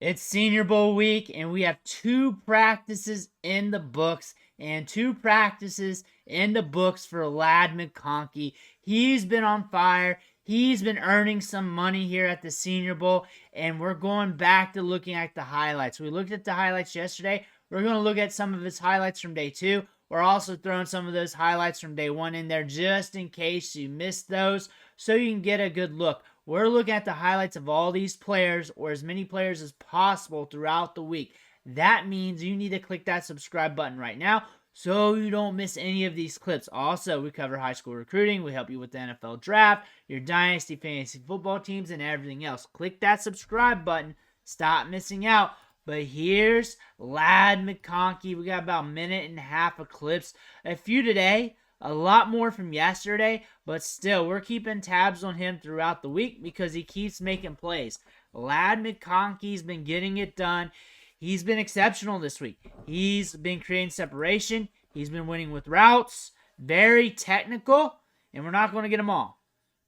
It's Senior Bowl week, and we have 2 practices in the books and 2 practices in the books for Ladd McConkey. He's been on fire. He's been earning some money here at the Senior Bowl, and we're going back to looking at the highlights. We looked at the highlights yesterday. We're going to look at some of his highlights from day 2. We're also throwing some of those highlights from day 1 in there just in case you missed those, so you can get a good look. We're looking at the highlights of all these players, or as many players as possible throughout the week. That means you need to click that subscribe button right now so you don't miss any of these clips. Also, we cover high school recruiting. We help you with the NFL draft, your Dynasty fantasy football teams, and everything else. Click that subscribe button. Stop missing out. But here's Ladd McConkey. We got about a minute and a half of clips. A few today. A lot more from yesterday, but still, we're keeping tabs on him throughout the week because he keeps making plays. Ladd McConkey's been getting it done. He's been exceptional this week. He's been creating separation. He's been winning with routes. Very technical, and we're not going to get them all.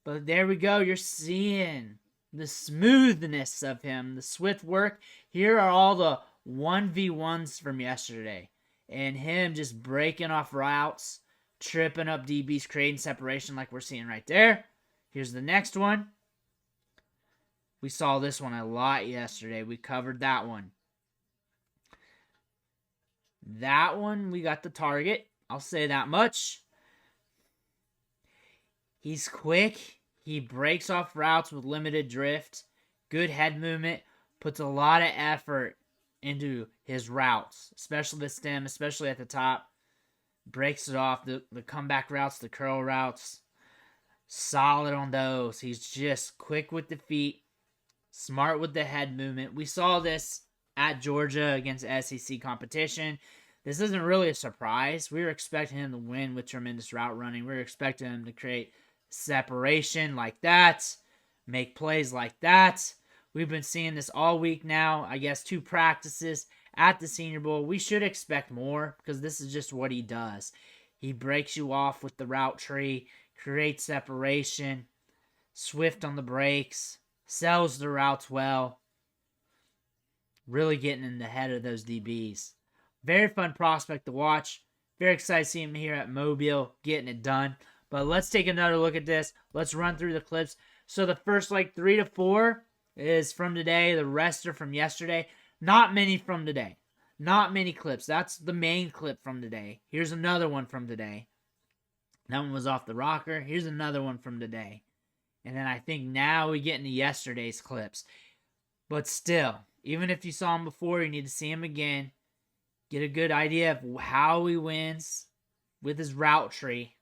But there we go. You're seeing the smoothness of him, the swift work. Here are all the 1v1s from yesterday, and him just breaking off routes, tripping up DBs, creating separation like we're seeing right there. Here's the next one. We saw this one a lot yesterday. We covered that one. That one, we got the target. I'll say that much. He's quick. He breaks off routes with limited drift. Good head movement. Puts a lot of effort into his routes, especially the stem, especially at the top. Breaks it off, the comeback routes, the curl routes. Solid on those. He's just quick with the feet, smart with the head movement. We saw this at Georgia against SEC competition. This isn't really a surprise. We were expecting him to win with tremendous route running. We were expecting him to create separation like that, make plays like that. We've been seeing this all week now. I guess 2 practices at the Senior Bowl. We should expect more because this is just what he does. He breaks you off with the route tree, creates separation, swift on the breaks, sells the routes well. Really getting in the head of those DBs. Very fun prospect to watch. Very excited to see him here at Mobile getting it done. But let's take another look at this. Let's run through the clips. So the first 3 to 4 is from today. The rest are from yesterday. Not many from today. Not many clips. That's the main clip from today. Here's another one from today. That one was off the rocker. Here's another one from today. And then I think now we get into yesterday's clips. But still, even if you saw him before, you need to see him again. Get a good idea of how he wins with his route tree.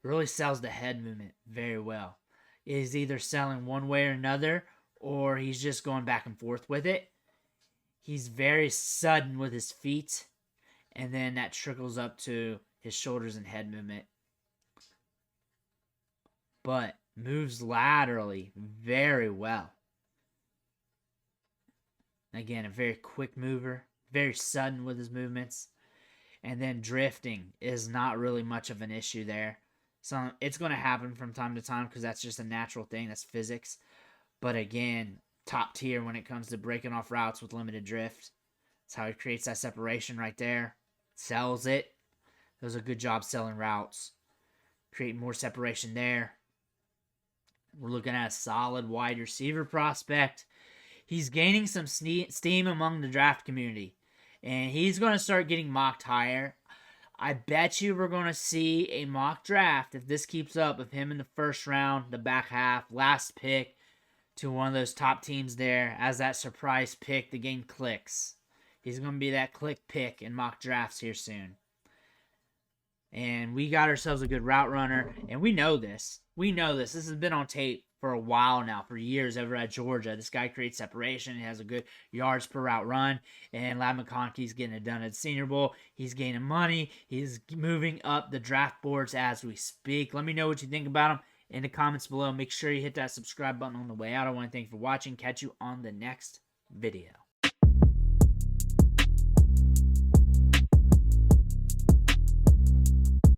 Really sells the head movement very well. Is either selling one way or another, or he's just going back and forth with it. He's very sudden with his feet, and then that trickles up to his shoulders and head movement. But moves laterally very well. Again, a very quick mover, very sudden with his movements. And then drifting is not really much of an issue there. So it's going to happen from time to time because that's just a natural thing. That's physics. But again, top tier when it comes to breaking off routes with limited drift. That's how he creates that separation right there. Sells it. Does a good job selling routes. Create more separation there. We're looking at a solid wide receiver prospect. He's gaining some steam among the draft community. And he's going to start getting mocked higher. I bet you we're going to see a mock draft, if this keeps up, of him in the first round, the back half, last pick, to one of those top teams there as that surprise pick to gain clicks. He's going to be that click pick in mock drafts here soon. And we got ourselves a good route runner, and we know this. We know this. This has been on tape for a while now, for years over at Georgia. This guy creates separation. He has a good yards per route run, and Ladd McConkey's getting it done at the Senior Bowl. He's gaining money. He's moving up the draft boards as we speak. Let me know what you think about him in the comments below. Make sure you hit that subscribe button on the way out. I want to thank you for watching. Catch you on the next video.